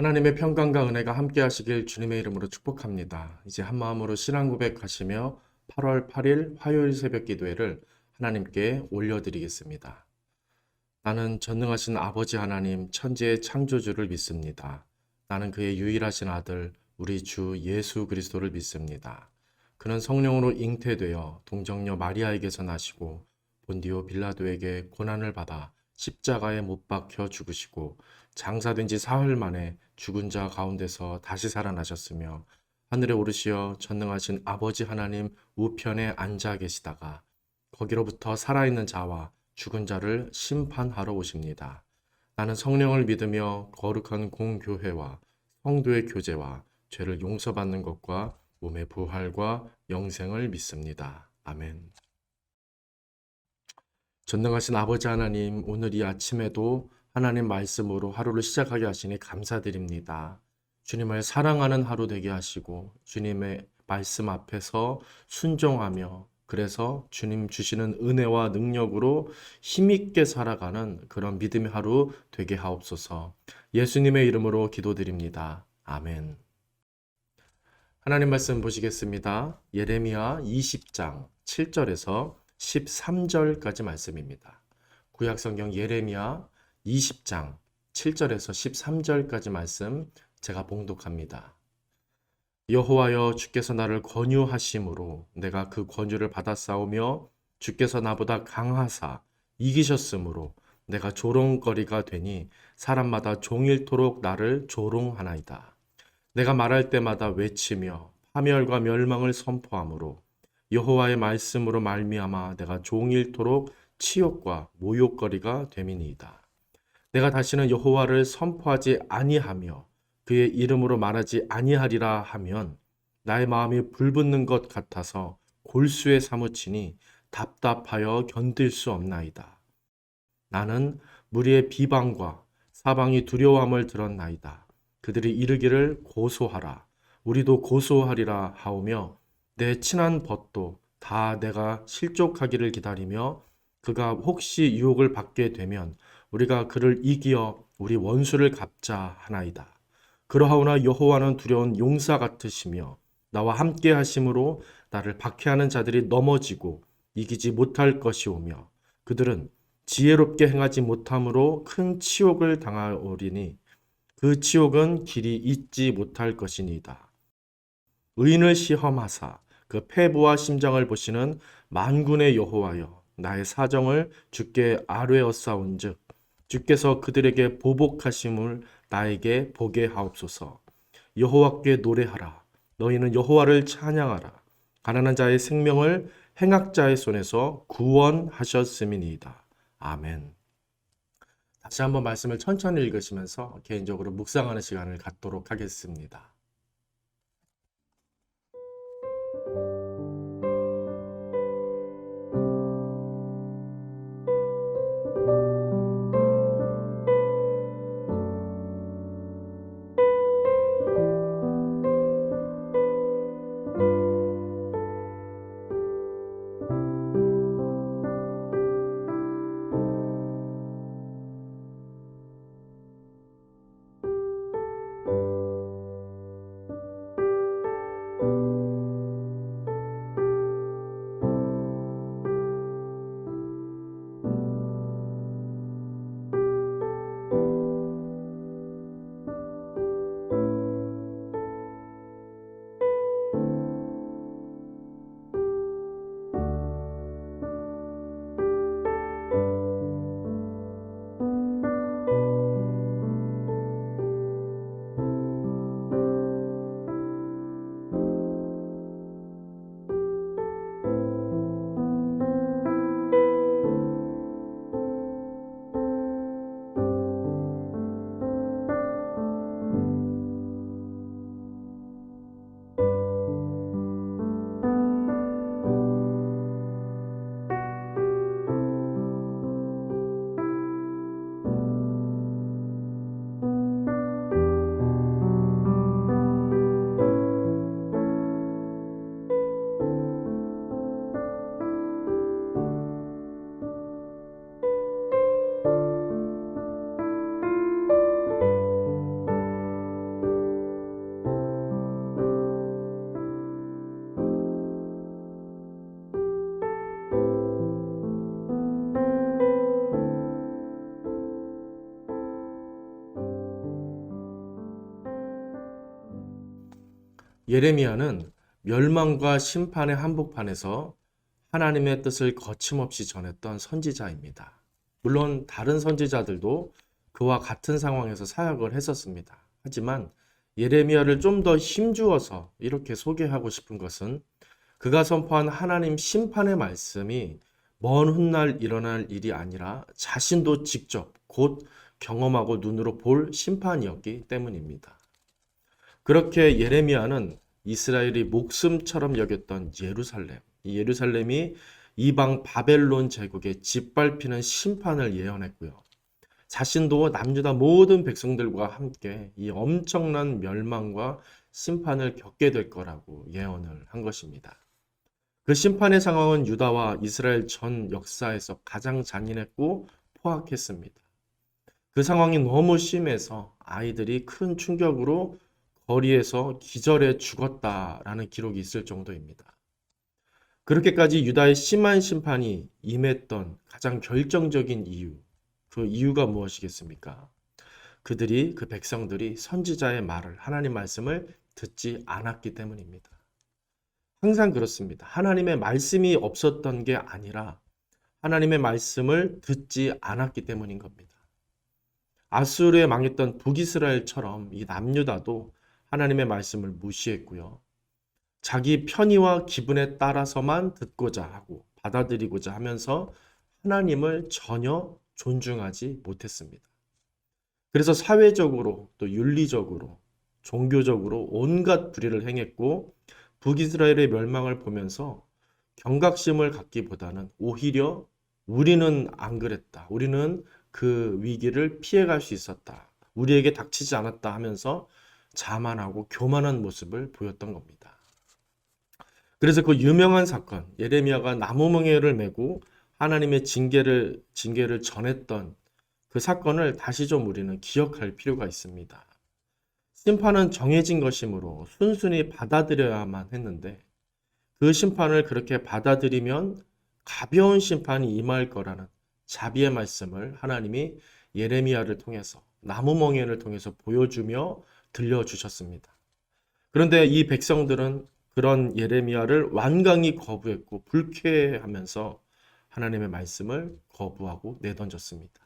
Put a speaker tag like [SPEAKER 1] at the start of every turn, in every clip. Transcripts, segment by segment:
[SPEAKER 1] 하나님의 평강과 은혜가 함께 하시길 주님의 이름으로 축복합니다. 이제 한 마음으로 신앙 고백하시며 8월 8일 화요일 새벽 기도회를 하나님께 올려드리겠습니다. 나는 전능하신 아버지 하나님 천지의 창조주를 믿습니다. 나는 그의 유일하신 아들 우리 주 예수 그리스도를 믿습니다. 그는 성령으로 잉태되어 동정녀 마리아에게서 나시고 본디오 빌라도에게 고난을 받아 십자가에 못 박혀 죽으시고 장사된 지 사흘 만에 죽은 자 가운데서 다시 살아나셨으며 하늘에 오르시어 전능하신 아버지 하나님 우편에 앉아 계시다가 거기로부터 살아있는 자와 죽은 자를 심판하러 오십니다. 나는 성령을 믿으며 거룩한 공교회와 성도의 교제와 죄를 용서받는 것과 몸의 부활과 영생을 믿습니다. 아멘. 전능하신 아버지 하나님, 오늘 이 아침에도 하나님 말씀으로 하루를 시작하게 하시니 감사드립니다. 주님을 사랑하는 하루 되게 하시고 주님의 말씀 앞에서 순종하며 그래서 주님 주시는 은혜와 능력으로 힘있게 살아가는 그런 믿음의 하루 되게 하옵소서. 예수님의 이름으로 기도드립니다. 아멘. 하나님 말씀 보시겠습니다. 예레미야 20장 7절에서 13절까지 말씀입니다. 구약성경 예레미야 20장 7절에서 13절까지 말씀 제가 봉독합니다. 여호와여 주께서 나를 권유하심으로 내가 그 권유를 받아싸우며 주께서 나보다 강하사 이기셨으므로 내가 조롱거리가 되니 사람마다 종일토록 나를 조롱하나이다. 내가 말할 때마다 외치며 파멸과 멸망을 선포하므로 여호와의 말씀으로 말미암아 내가 종일토록 치욕과 모욕거리가 됨이니이다. 내가 다시는 여호와를 선포하지 아니하며 그의 이름으로 말하지 아니하리라 하면 나의 마음이 불붙는 것 같아서 골수에 사무치니 답답하여 견딜 수 없나이다. 나는 무리의 비방과 사방이 두려움을 들었나이다. 그들이 이르기를 고소하라. 우리도 고소하리라 하오며 내 친한 벗도 다 내가 실족하기를 기다리며 그가 혹시 유혹을 받게 되면 우리가 그를 이기어 우리 원수를 갚자 하나이다. 그러하오나 여호와는 두려운 용사 같으시며 나와 함께 하심으로 나를 박해하는 자들이 넘어지고 이기지 못할 것이오며 그들은 지혜롭게 행하지 못함으로 큰 치욕을 당하오리니 그 치욕은 길이 잊지 못할 것이니이다. 의인을 시험하사 그 패부와 심장을 보시는 만군의 여호와여 나의 사정을 주께 아뢰었사온즉 주께서 그들에게 보복하심을 나에게 보게 하옵소서. 여호와께 노래하라. 너희는 여호와를 찬양하라. 가난한 자의 생명을 행악자의 손에서 구원하셨음이니이다. 아멘. 다시 한번 말씀을 천천히 읽으시면서 개인적으로 묵상하는 시간을 갖도록 하겠습니다. 예레미야는 멸망과 심판의 한복판에서 하나님의 뜻을 거침없이 전했던 선지자입니다. 물론 다른 선지자들도 그와 같은 상황에서 사역을 했었습니다. 하지만 예레미야를 좀 더 힘주어서 이렇게 소개하고 싶은 것은 그가 선포한 하나님 심판의 말씀이 먼 훗날 일어날 일이 아니라 자신도 직접 곧 경험하고 눈으로 볼 심판이었기 때문입니다. 그렇게 예레미야는 이스라엘이 목숨처럼 여겼던 예루살렘, 이 예루살렘이 이방 바벨론 제국에 짓밟히는 심판을 예언했고요. 자신도 남유다 모든 백성들과 함께 이 엄청난 멸망과 심판을 겪게 될 거라고 예언을 한 것입니다. 그 심판의 상황은 유다와 이스라엘 전 역사에서 가장 잔인했고 포악했습니다. 그 상황이 너무 심해서 아이들이 큰 충격으로 거리에서 기절해 죽었다라는 기록이 있을 정도입니다. 그렇게까지 유다의 심한 심판이 임했던 가장 결정적인 이유, 그 이유가 무엇이겠습니까? 그 백성들이 선지자의 말을, 하나님 말씀을 듣지 않았기 때문입니다. 항상 그렇습니다. 하나님의 말씀이 없었던 게 아니라 하나님의 말씀을 듣지 않았기 때문인 겁니다. 아수르에 망했던 북이스라엘처럼 이 남유다도 하나님의 말씀을 무시했고요. 자기 편의와 기분에 따라서만 듣고자 하고 받아들이고자 하면서 하나님을 전혀 존중하지 못했습니다. 그래서 사회적으로 또 윤리적으로 종교적으로 온갖 불의를 행했고 북이스라엘의 멸망을 보면서 경각심을 갖기보다는 오히려 우리는 안 그랬다. 우리는 그 위기를 피해갈 수 있었다. 우리에게 닥치지 않았다 하면서 자만하고 교만한 모습을 보였던 겁니다. 그래서 그 유명한 사건, 예레미야가 나무멍에를 메고 하나님의 징계를 전했던 그 사건을 다시 좀 우리는 기억할 필요가 있습니다. 심판은 정해진 것이므로 순순히 받아들여야만 했는데 그 심판을 그렇게 받아들이면 가벼운 심판이 임할 거라는 자비의 말씀을 하나님이 예레미야를 통해서 나무멍에를 통해서 보여주며 들려주셨습니다. 그런데 이 백성들은 그런 예레미야를 완강히 거부했고 불쾌해하면서 하나님의 말씀을 거부하고 내던졌습니다.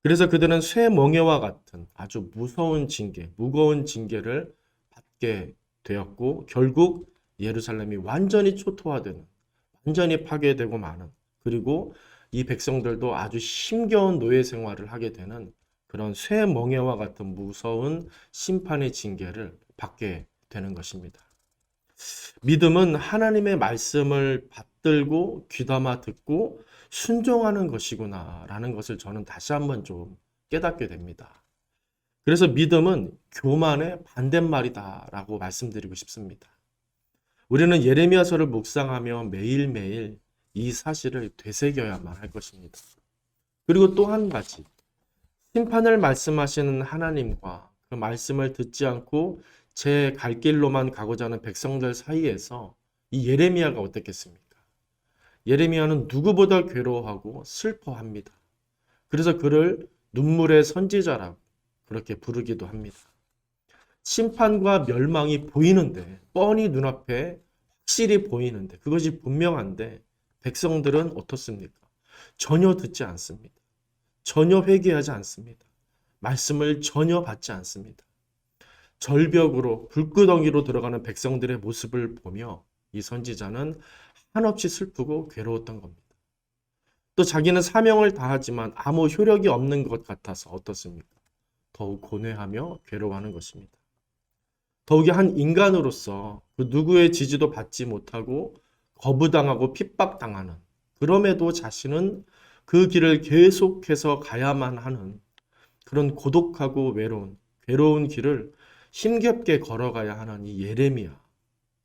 [SPEAKER 1] 그래서 그들은 쇠멍에와 같은 아주 무서운 징계, 무거운 징계를 받게 되었고 결국 예루살렘이 완전히 초토화되는, 완전히 파괴되고 마는, 그리고 이 백성들도 아주 힘겨운 노예 생활을 하게 되는 그런 쇠멍에와 같은 무서운 심판의 징계를 받게 되는 것입니다. 믿음은 하나님의 말씀을 받들고 귀담아 듣고 순종하는 것이구나라는 것을 저는 다시 한번 좀 깨닫게 됩니다. 그래서 믿음은 교만의 반대말이다라고 말씀드리고 싶습니다. 우리는 예레미야서를 묵상하며 매일매일 이 사실을 되새겨야만 할 것입니다. 그리고 또 한 가지, 심판을 말씀하시는 하나님과 그 말씀을 듣지 않고 제 갈 길로만 가고자 하는 백성들 사이에서 이 예레미야가 어떻겠습니까? 예레미야는 누구보다 괴로워하고 슬퍼합니다. 그래서 그를 눈물의 선지자라고 그렇게 부르기도 합니다. 심판과 멸망이 보이는데, 뻔히 눈앞에 확실히 보이는데, 그것이 분명한데 백성들은 어떻습니까? 전혀 듣지 않습니다. 전혀 회개하지 않습니다. 말씀을 전혀 받지 않습니다. 절벽으로 불구덩이로 들어가는 백성들의 모습을 보며 이 선지자는 한없이 슬프고 괴로웠던 겁니다. 또 자기는 사명을 다하지만 아무 효력이 없는 것 같아서 어떻습니까? 더욱 고뇌하며 괴로워하는 것입니다. 더욱이 한 인간으로서 그 누구의 지지도 받지 못하고 거부당하고 핍박당하는, 그럼에도 자신은 그 길을 계속해서 가야만 하는 그런 고독하고 괴로운 길을 힘겹게 걸어가야 하는 이 예레미야.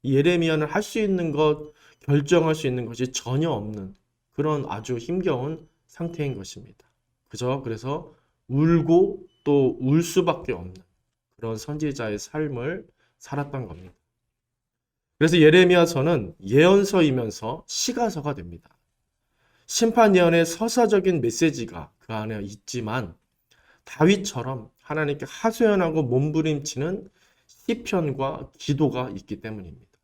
[SPEAKER 1] 이 예레미야는 할 수 있는 것, 결정할 수 있는 것이 전혀 없는 그런 아주 힘겨운 상태인 것입니다. 그래서 울고 또 울 수밖에 없는 그런 선지자의 삶을 살았던 겁니다. 그래서 예레미야서는 예언서이면서 시가서가 됩니다. 심판 예언의 서사적인 메시지가 그 안에 있지만 다윗처럼 하나님께 하소연하고 몸부림치는 시편과 기도가 있기 때문입니다.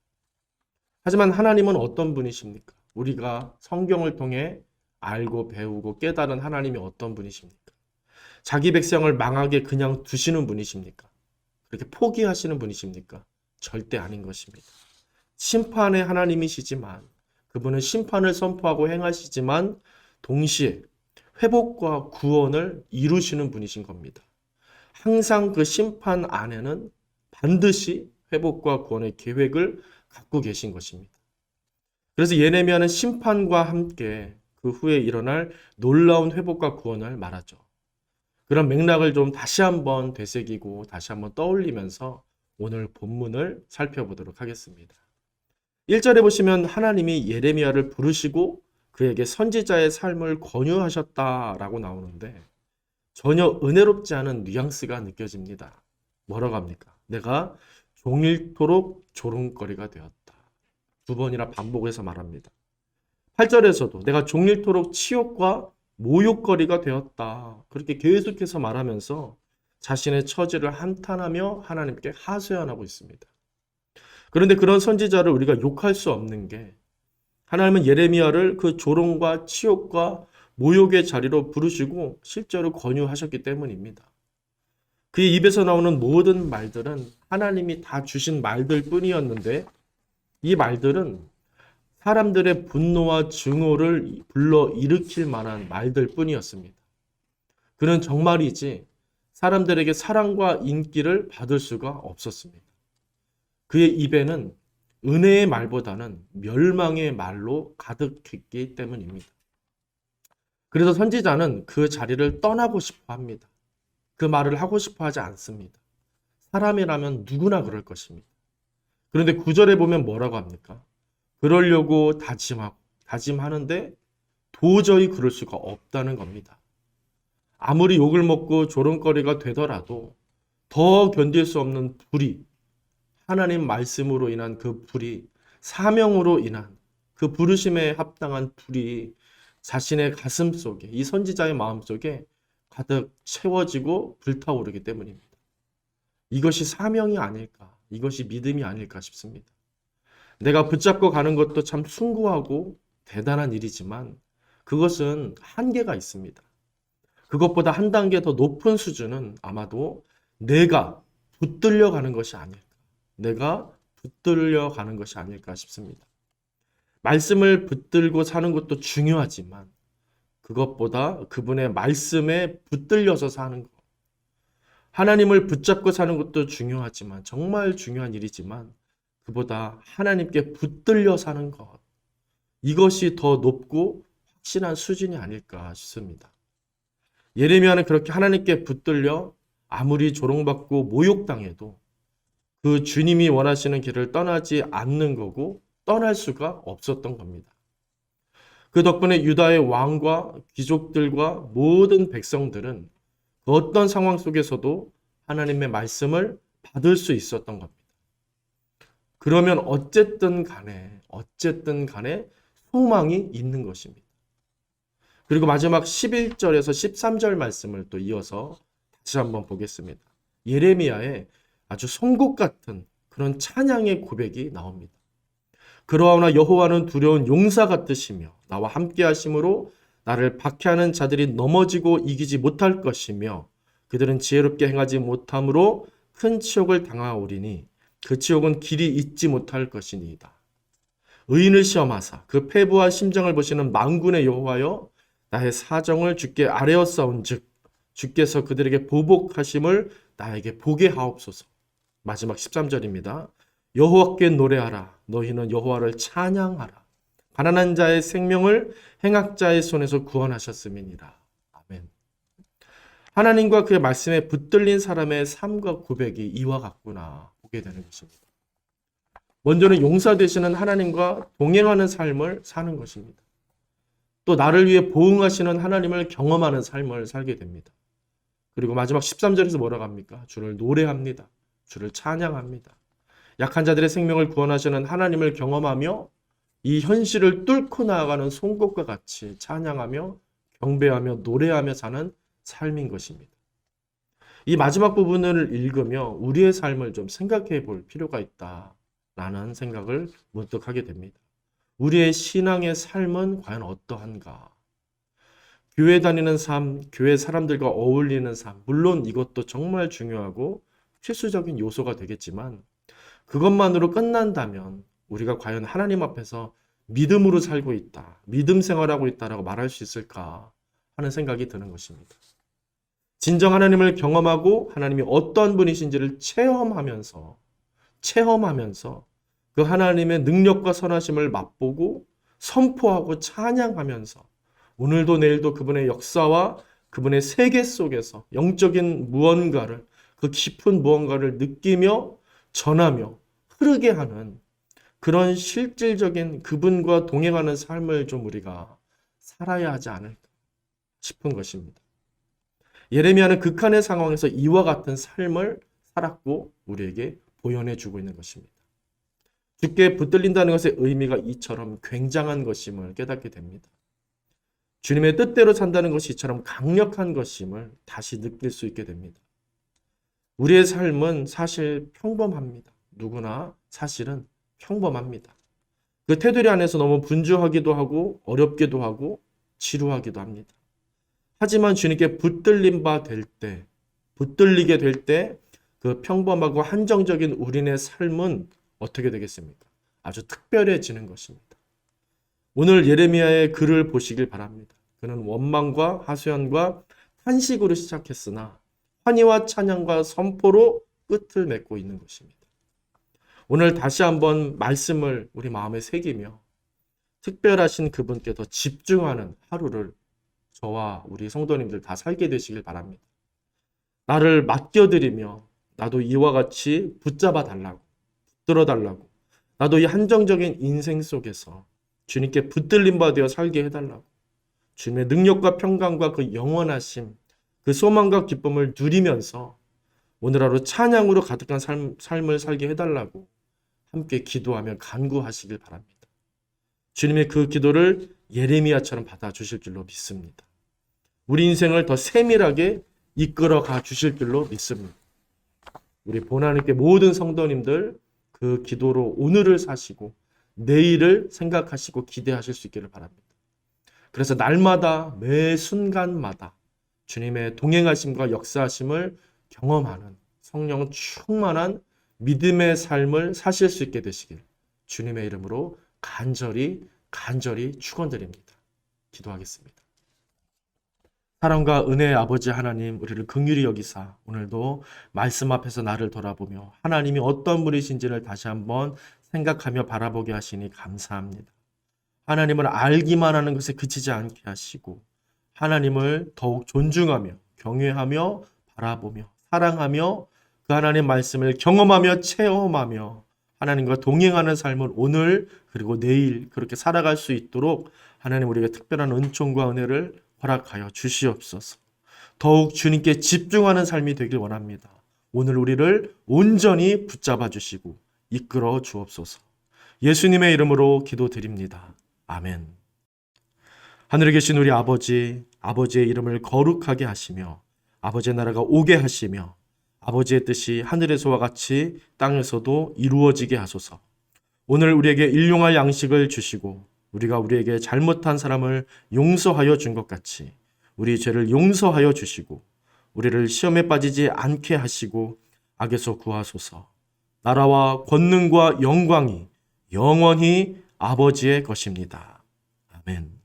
[SPEAKER 1] 하지만 하나님은 어떤 분이십니까? 우리가 성경을 통해 알고 배우고 깨달은 하나님이 어떤 분이십니까? 자기 백성을 망하게 그냥 두시는 분이십니까? 그렇게 포기하시는 분이십니까? 절대 아닌 것입니다. 심판의 하나님이시지만 그분은 심판을 선포하고 행하시지만 동시에 회복과 구원을 이루시는 분이신 겁니다. 항상 그 심판 안에는 반드시 회복과 구원의 계획을 갖고 계신 것입니다. 그래서 예레미야는 심판과 함께 그 후에 일어날 놀라운 회복과 구원을 말하죠. 그런 맥락을 좀 다시 한번 되새기고 다시 한번 떠올리면서 오늘 본문을 살펴보도록 하겠습니다. 1절에 보시면 하나님이 예레미야를 부르시고 그에게 선지자의 삶을 권유하셨다라고 나오는데 전혀 은혜롭지 않은 뉘앙스가 느껴집니다. 뭐라고 합니까? 내가 종일토록 조롱거리가 되었다. 두 번이나 반복해서 말합니다. 8절에서도 내가 종일토록 치욕과 모욕거리가 되었다. 그렇게 계속해서 말하면서 자신의 처지를 한탄하며 하나님께 하소연하고 있습니다. 그런데 그런 선지자를 우리가 욕할 수 없는 게 하나님은 예레미야를 그 조롱과 치욕과 모욕의 자리로 부르시고 실제로 권유하셨기 때문입니다. 그의 입에서 나오는 모든 말들은 하나님이 다 주신 말들 뿐이었는데 이 말들은 사람들의 분노와 증오를 불러일으킬 만한 말들 뿐이었습니다. 그는 정말이지 사람들에게 사랑과 인기를 받을 수가 없었습니다. 그의 입에는 은혜의 말보다는 멸망의 말로 가득했기 때문입니다. 그래서 선지자는 그 자리를 떠나고 싶어 합니다. 그 말을 하고 싶어 하지 않습니다. 사람이라면 누구나 그럴 것입니다. 그런데 9절에 보면 뭐라고 합니까? 그러려고 다짐하는데 도저히 그럴 수가 없다는 겁니다. 아무리 욕을 먹고 조롱거리가 되더라도 더 견딜 수 없는 불이, 하나님 말씀으로 인한 그 불이, 사명으로 인한 그 부르심에 합당한 불이 자신의 가슴 속에, 이 선지자의 마음 속에 가득 채워지고 불타오르기 때문입니다. 이것이 사명이 아닐까, 이것이 믿음이 아닐까 싶습니다. 내가 붙잡고 가는 것도 참 숭고하고 대단한 일이지만 그것은 한계가 있습니다. 그것보다 한 단계 더 높은 수준은 아마도 내가 붙들려 가는 것이 아닐까. 내가 붙들려 가는 것이 아닐까 싶습니다. 말씀을 붙들고 사는 것도 중요하지만 그것보다 그분의 말씀에 붙들려서 사는 것. 하나님을 붙잡고 사는 것도 중요하지만 정말 중요한 일이지만 그보다 하나님께 붙들려 사는 것. 이것이 더 높고 확실한 수준이 아닐까 싶습니다. 예레미야는 그렇게 하나님께 붙들려 아무리 조롱받고 모욕당해도 그 주님이 원하시는 길을 떠나지 않는 거고 떠날 수가 없었던 겁니다. 그 덕분에 유다의 왕과 귀족들과 모든 백성들은 그 어떤 상황 속에서도 하나님의 말씀을 받을 수 있었던 겁니다. 그러면 어쨌든 간에 소망이 있는 것입니다. 그리고 마지막 11절에서 13절 말씀을 또 이어서 다시 한번 보겠습니다. 예레미야의 아주 송곳 같은 그런 찬양의 고백이 나옵니다. 그러하오나 여호와는 두려운 용사 같으시며 나와 함께 하심으로 나를 박해하는 자들이 넘어지고 이기지 못할 것이며 그들은 지혜롭게 행하지 못함으로 큰 치욕을 당하오리니 그 치욕은 길이 잊지 못할 것이니이다. 의인을 시험하사 그 패부와 심정을 보시는 만군의 여호와여 나의 사정을 주께 아뢰었사온즉 주께서 그들에게 보복하심을 나에게 보게 하옵소서. 마지막 13절입니다. 여호와께 노래하라. 너희는 여호와를 찬양하라. 가난한 자의 생명을 행악자의 손에서 구원하셨음이니라. 아멘. 하나님과 그의 말씀에 붙들린 사람의 삶과 고백이 이와 같구나 보게 되는 것입니다. 먼저는 용사 되시는 하나님과 동행하는 삶을 사는 것입니다. 또 나를 위해 보응하시는 하나님을 경험하는 삶을 살게 됩니다. 그리고 마지막 13절에서 뭐라고 합니까? 주를 노래합니다. 주를 찬양합니다. 약한 자들의 생명을 구원하시는 하나님을 경험하며 이 현실을 뚫고 나아가는 송곳과 같이 찬양하며 경배하며 노래하며 사는 삶인 것입니다. 이 마지막 부분을 읽으며 우리의 삶을 좀 생각해 볼 필요가 있다라는 생각을 문득 하게 됩니다. 우리의 신앙의 삶은 과연 어떠한가? 교회 다니는 삶, 교회 사람들과 어울리는 삶, 물론 이것도 정말 중요하고 필수적인 요소가 되겠지만 그것만으로 끝난다면 우리가 과연 하나님 앞에서 믿음으로 살고 있다, 믿음 생활하고 있다라고 말할 수 있을까 하는 생각이 드는 것입니다. 진정 하나님을 경험하고 하나님이 어떤 분이신지를 체험하면서 그 하나님의 능력과 선하심을 맛보고 선포하고 찬양하면서 오늘도 내일도 그분의 역사와 그분의 세계 속에서 영적인 무언가를, 그 깊은 무언가를 느끼며 전하며 흐르게 하는 그런 실질적인 그분과 동행하는 삶을 좀 우리가 살아야 하지 않을까 싶은 것입니다. 예레미야는 극한의 상황에서 이와 같은 삶을 살았고 우리에게 보여내 주고 있는 것입니다. 주께 붙들린다는 것의 의미가 이처럼 굉장한 것임을 깨닫게 됩니다. 주님의 뜻대로 산다는 것이 이처럼 강력한 것임을 다시 느낄 수 있게 됩니다. 우리의 삶은 사실 평범합니다. 누구나 사실은 평범합니다. 그 테두리 안에서 너무 분주하기도 하고 어렵기도 하고 지루하기도 합니다. 하지만 주님께 붙들리게 될 때 그 평범하고 한정적인 우리의 삶은 어떻게 되겠습니까? 아주 특별해지는 것입니다. 오늘 예레미야의 글을 보시길 바랍니다. 그는 원망과 하소연과 탄식으로 시작했으나 환희와 찬양과 선포로 끝을 맺고 있는 것입니다. 오늘 다시 한번 말씀을 우리 마음에 새기며 특별하신 그분께 더 집중하는 하루를 저와 우리 성도님들 다 살게 되시길 바랍니다. 나를 맡겨드리며 나도 이와 같이 붙잡아 달라고, 붙들어 달라고, 나도 이 한정적인 인생 속에서 주님께 붙들림 바 되어 살게 해달라고, 주님의 능력과 평강과 그 영원하심, 그 소망과 기쁨을 누리면서 오늘 하루 찬양으로 가득한 삶을 살게 해달라고 함께 기도하며 간구하시길 바랍니다. 주님의 그 기도를 예레미야처럼 받아주실 줄로 믿습니다. 우리 인생을 더 세밀하게 이끌어가 주실 줄로 믿습니다. 우리 보나님께 모든 성도님들 그 기도로 오늘을 사시고 내일을 생각하시고 기대하실 수 있기를 바랍니다. 그래서 날마다 매 순간마다 주님의 동행하심과 역사하심을 경험하는 성령 충만한 믿음의 삶을 사실 수 있게 되시길 주님의 이름으로 간절히 축원드립니다. 기도하겠습니다. 사랑과 은혜의 아버지 하나님, 우리를 긍휼히 여기사 오늘도 말씀 앞에서 나를 돌아보며 하나님이 어떤 분이신지를 다시 한번 생각하며 바라보게 하시니 감사합니다. 하나님을 알기만 하는 것에 그치지 않게 하시고 하나님을 더욱 존중하며 경외하며 바라보며 사랑하며 그 하나님 말씀을 경험하며 체험하며 하나님과 동행하는 삶을 오늘 그리고 내일 그렇게 살아갈 수 있도록 하나님 우리에게 특별한 은총과 은혜를 허락하여 주시옵소서. 더욱 주님께 집중하는 삶이 되길 원합니다. 오늘 우리를 온전히 붙잡아 주시고 이끌어 주옵소서. 예수님의 이름으로 기도드립니다. 아멘. 하늘에 계신 우리 아버지, 아버지의 이름을 거룩하게 하시며 아버지의 나라가 오게 하시며 아버지의 뜻이 하늘에서와 같이 땅에서도 이루어지게 하소서. 오늘 우리에게 일용할 양식을 주시고 우리가 우리에게 잘못한 사람을 용서하여 준 것 같이 우리 죄를 용서하여 주시고 우리를 시험에 빠지지 않게 하시고 악에서 구하소서. 나라와 권능과 영광이 영원히 아버지의 것입니다. 아멘.